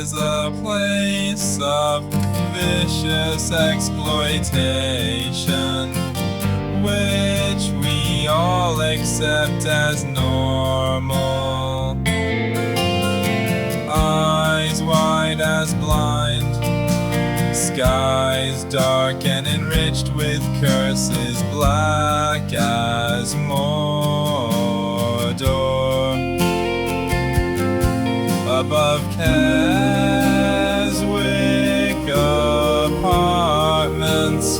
is a place of vicious exploitation, which we all accept as normal. Eyes wide as blind, skies dark and enriched with curses black as Mordor. Above Keswick apartments,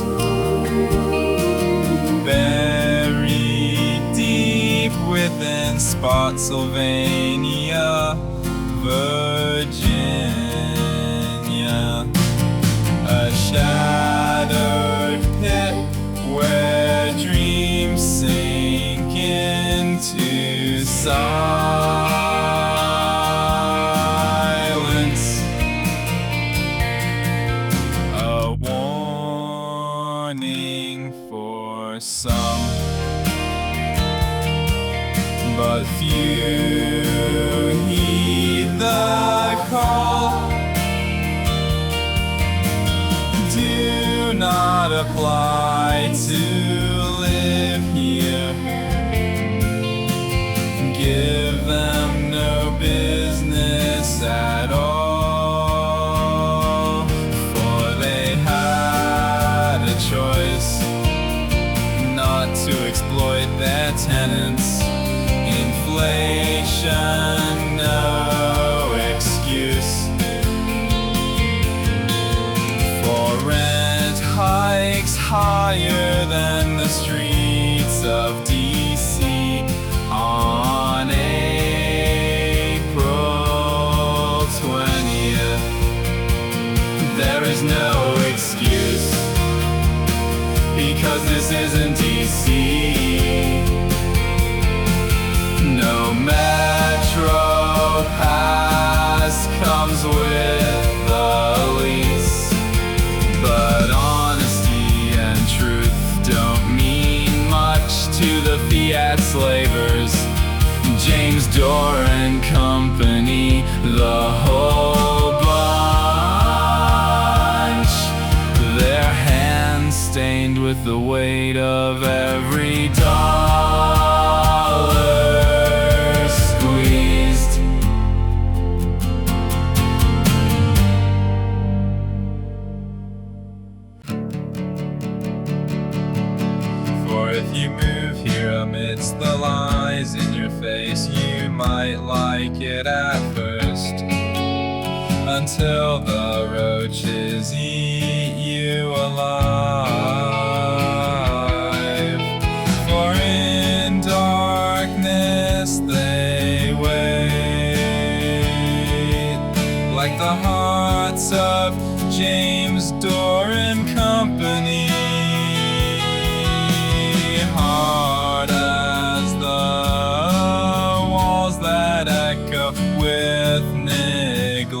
buried deep within Spotsylvania, Virginia, a shadowed pit where dreams sink into silence, a warning for some, but few heed the call. Do not apply to live here. Give them no business at all, for they had a choice not to exploit their tenants. Inflation, no excuse for rent hikes higher than the streets of DC on April 20th. There is no excuse, because this isn't DC. No metro pass comes with the lease, but honesty and truth don't mean much to the fiat slavers. James Dorr and Company, the whole bunch, their hands stained with the weight of every dollar squeezed. For if you move here amidst the lies in your face, you might like it at first, until the roaches eat you alive. For in darkness they wait, like the hearts of James Dorr and Company, hard as the walls that echo with neglect.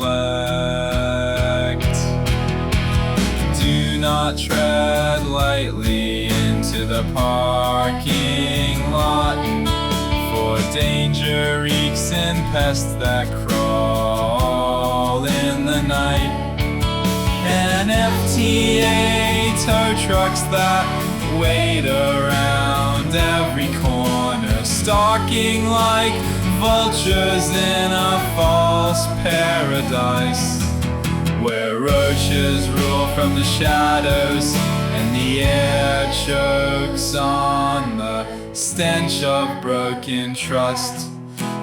Do not tread lightly into the parking lot, for danger reeks in pests that crawl in the night, and FTA tow trucks that wait around every corner, stalking like vultures in a false paradise, where roaches rule from the shadows and the air chokes on the stench of broken trust.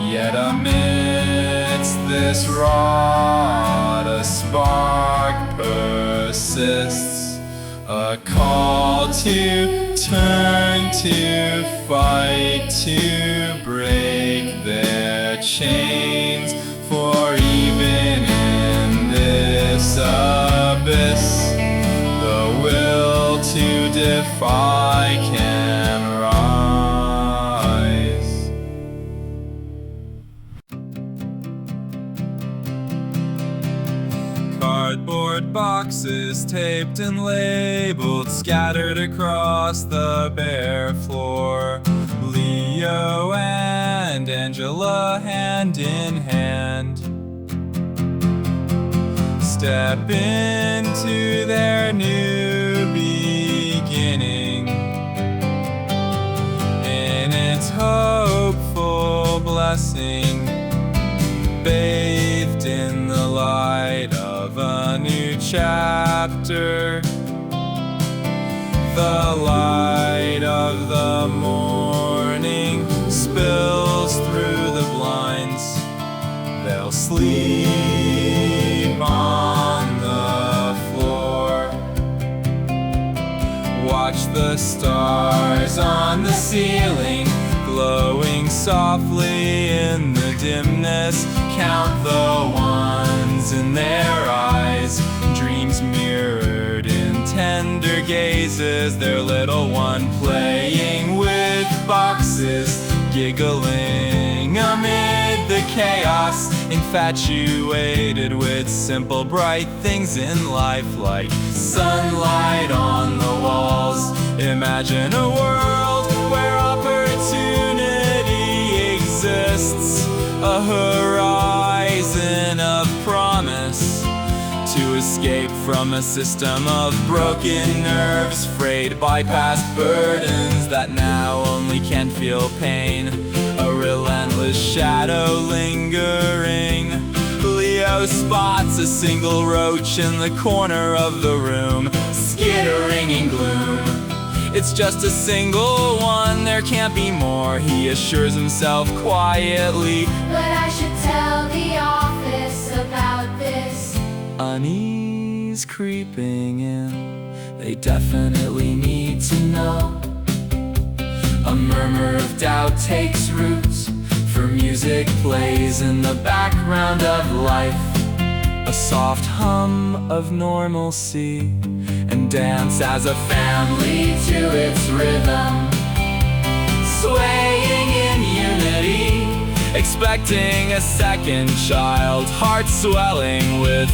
Yet amidst this rot a spark persists, a call to turn, to fight, to break their chains. For even in this abyss, the will to defy can rise. Cardboard boxes taped and labeled, scattered across the bare floor. Leo and Angela hand in hand, step into their new beginning. In its hopeful blessing, bathed in the light of a new chapter. The light of the morning spills through the blinds. They'll sleep on the floor. Watch the stars on the ceiling, glowing softly in the dimness. Count the ones in their eyes, dreams mirrored in tender gazes. Their little one playing with boxes, giggling amid the chaos, infatuated with simple bright things in life, like sunlight on the walls. Imagine a world where opportunity exists, a horizon of promise, to escape from a system of broken nerves, frayed by past burdens that now only can feel pain. A relentless shadow lingering. Leo spots a single roach in the corner of the room, skittering in gloom. It's just a single one, there can't be more, he assures himself quietly. But I should tell the office about this. Unease creeping in, they definitely need to know. A murmur of doubt takes roots, for music plays in the background of life. A soft hum of normalcy, and dance as a family to its rhythm. Swaying in unity, expecting a second child, heart swelling with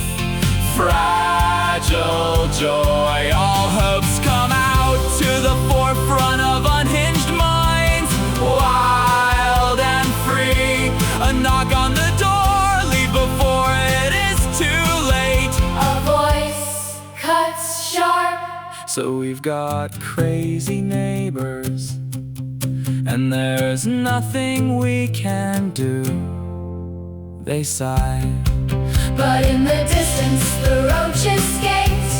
fragile joy. All hopes come out to the forefront of unhinged minds, wild and free. A knock on the door, leave before it is too late. A voice cuts sharp. So we've got crazy neighbors, and there's nothing we can do, they sigh. But in the distance the roaches skate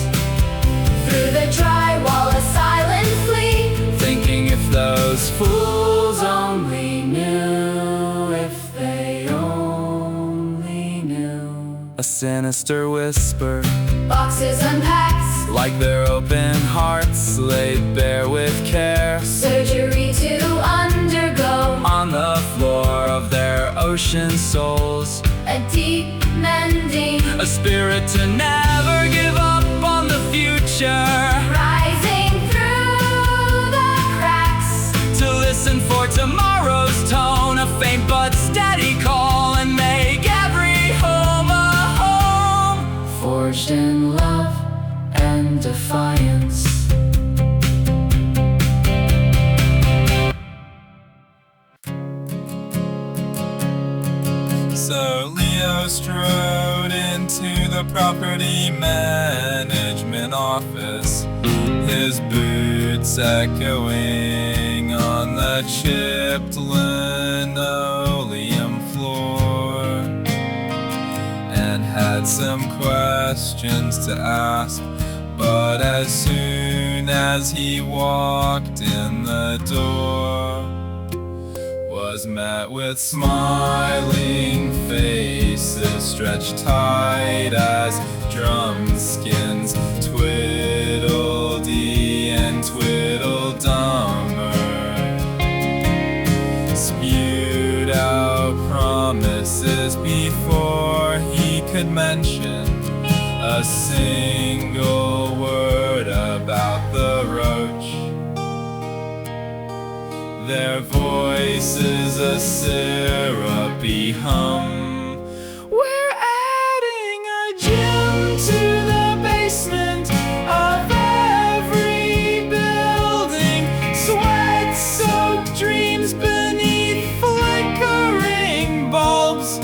through the drywall, a silent fleet, thinking if those fools only knew, if they only knew. A sinister whisper, boxes unpacked, like their open hearts laid bare with care. surgery to undergo, On the floor of their ocean souls, a deep mending, a spirit to never give up on the future, rising through the cracks, to listen for tomorrow's tone, a faint but steady call, and make every home a home, forged in love and defiance. So Leo strode into the property management office, his boots echoing on the chipped linoleum floor, and had some questions to ask. But as soon as he walked in the door, was met with smiling faces stretched tight as drum skins, Twiddledee and Tweedledummer spewed out promises before he could mention a single word about the roach. Their voices a syrupy hum. We're adding a gym to the basement of every building, sweat-soaked dreams beneath flickering bulbs,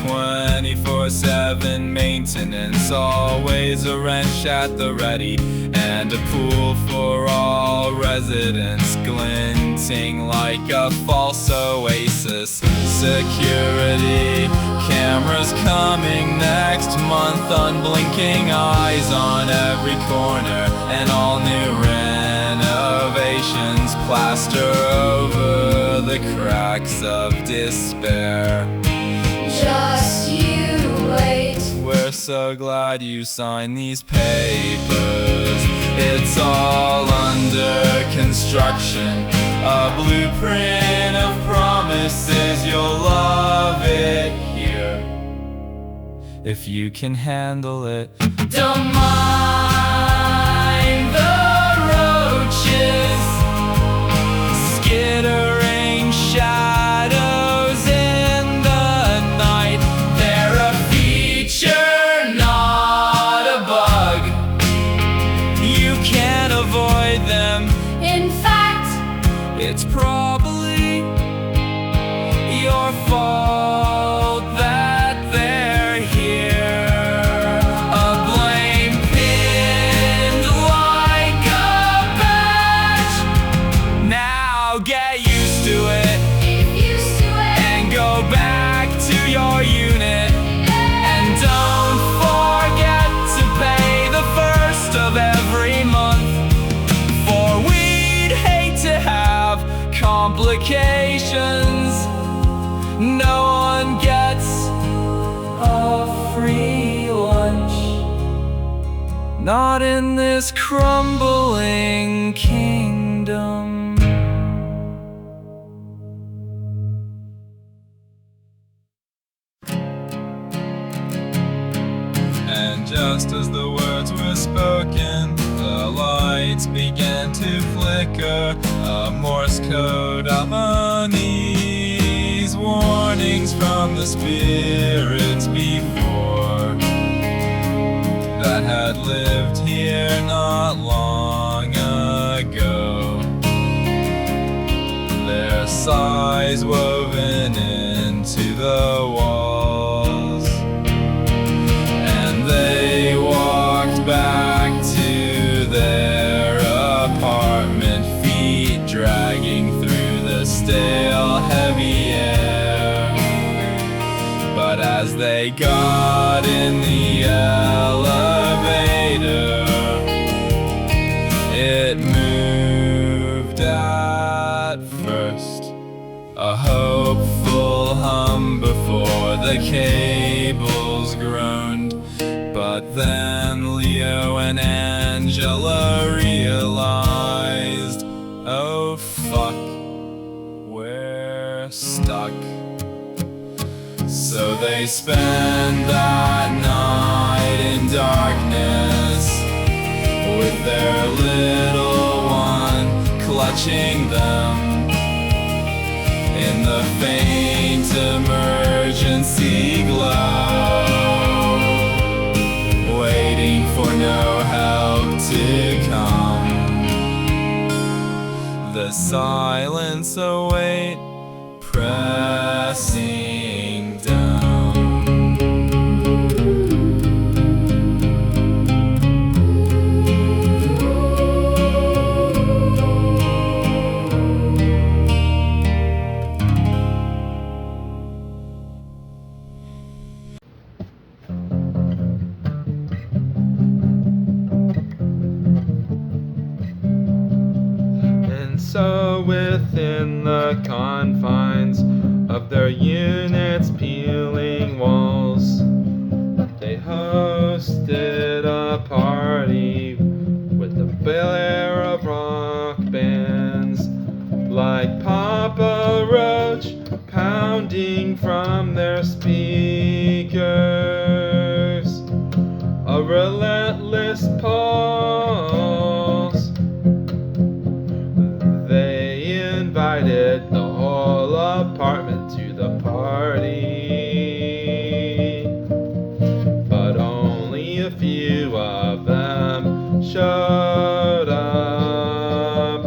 24/7 maintained maintenance, always a wrench at the ready, and a pool for all residents, glinting like a false oasis. Security cameras coming next month, unblinking eyes on every corner, and all new renovations plaster over the cracks of despair. Just you wait. We're so glad you signed these papers. It's all under construction, a blueprint of promises. You'll love it here if you can handle it. Don't mind the roaches skittering shadows in the night. They're a feature, not a bug. You can't avoid them. In fact, It's probably your fault that they're here. A blame pinned like a badge. Now get used to it get used to it. and go back to your unit. And don't forget to pay the first of every month, for we'd hate to have complications. No one gets a free lunch, not in this crumbling kingdom. And just as the words were spoken, the lights began to flicker, a Morse code harmonies, warnings from the spirits before, that had lived here not long ago. Their sighs woven into the walls, and they walked back to their apartment, feet dragging through the stale, heavy air. But as they got in the elevator, it moved at first, a hopeful hum before the cables groaned. But then Leo and Angela realized, oh fuck, we're stuck. So they spend that night in darkness, with their little one clutching them, in the faint emergency glow, waiting for no help to come. The silence await, pressing down. So within the confines of their units' peeling walls, they hosted a party with a blare of rock bands, like Papa Roach pounding from their speakers, a relentless pulse. Invited the whole apartment to the party, but only a few of them showed up.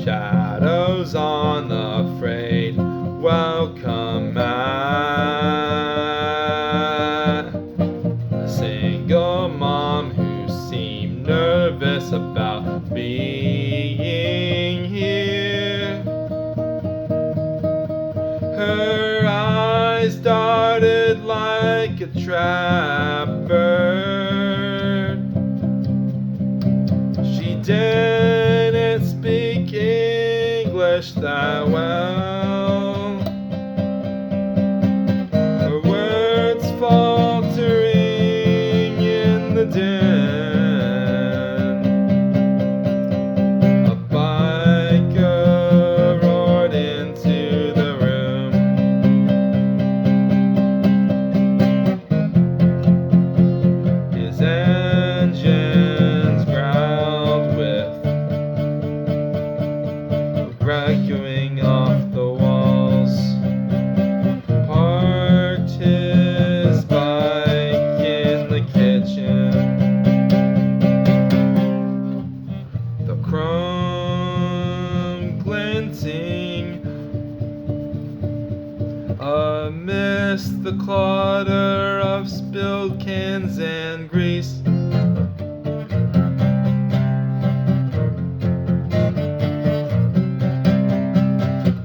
Shadows on the frayed welcome mat, Her eyes darted like a trap bird. She didn't speak English that well. Her words faltering in the din. A biker roared into the room. His engines growled with echoing off the walls. Parked his bike in the kitchen. The chrome glinting amidst the clutter of spilled cans and grease.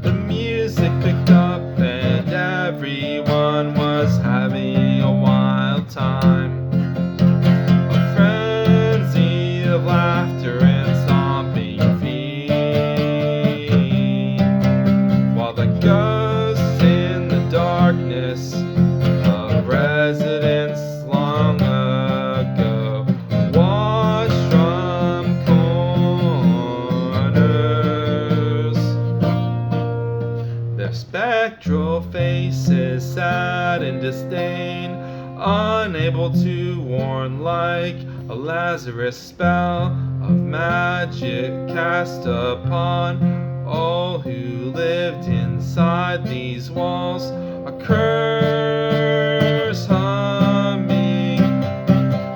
The music picked up and everyone was having a wild time. A frenzy of laughter and stomping feet, while the ghosts in the darkness of residents long ago watched from corners. Their spectral faces sad in disdain, unable to warn, like a Lazarus spell of magic cast upon all who lived inside these walls. A curse humming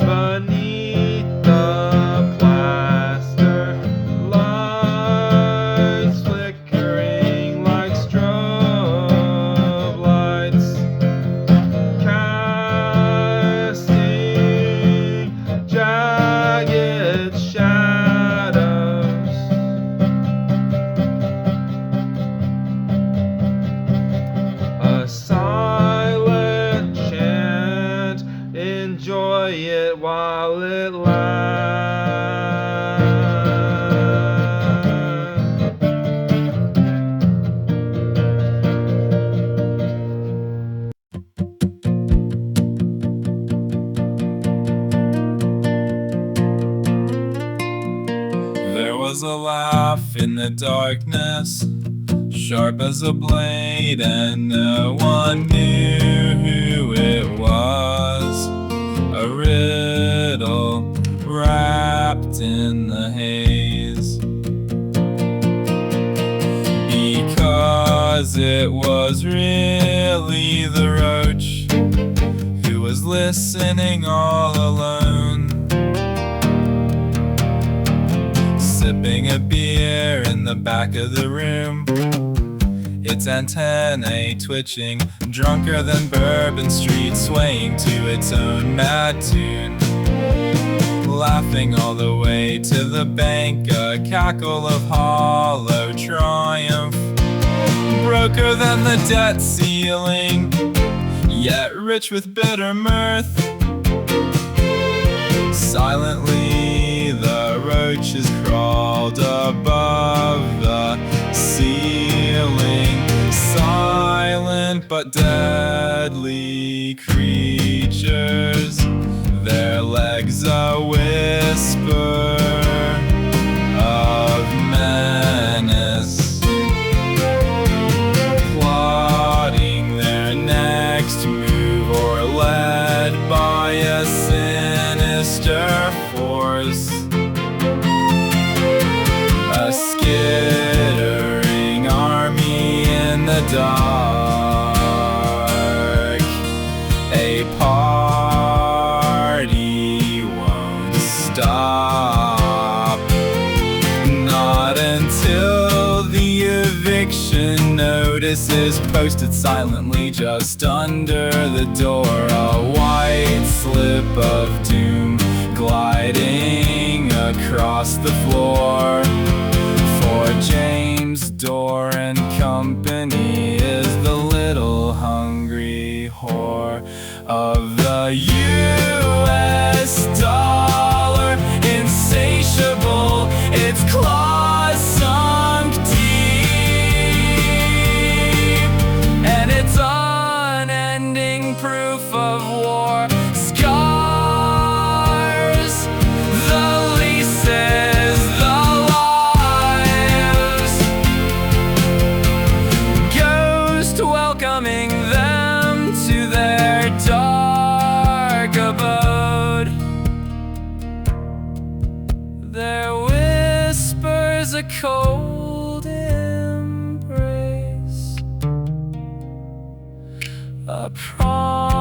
beneath the plaster, lights flickering like strobe lights, casting jagged shadows. A silent chant, enjoy it while it lasts. There was a laugh in the darkness, sharp as a blade, and no one knew who it was. A riddle wrapped in the haze, because it was really the roach who was listening all alone, sipping a beer in the back of the room, its antennae twitching, drunker than Bourbon Street, swaying to its own mad tune, laughing all the way to the bank, a cackle of hollow triumph, broker than the debt ceiling, yet rich with bitter mirth. Silently the roaches crawled above the ceiling, silent but deadly creatures, their legs a whisper of menace, plotting their next move, or led by a sinister force, a skittering army in the dark. A party won't stop, not until the eviction notice is posted silently just under the door, a white slip of doom gliding across the floor. For James name's door, and company is the little hungry whore of the US dollar. Insatiable, its claws sunk deep, and its unending proof of war scars the leases, the lives, ghost welcoming them to their dark abode. Their whispers a cold embrace, a promise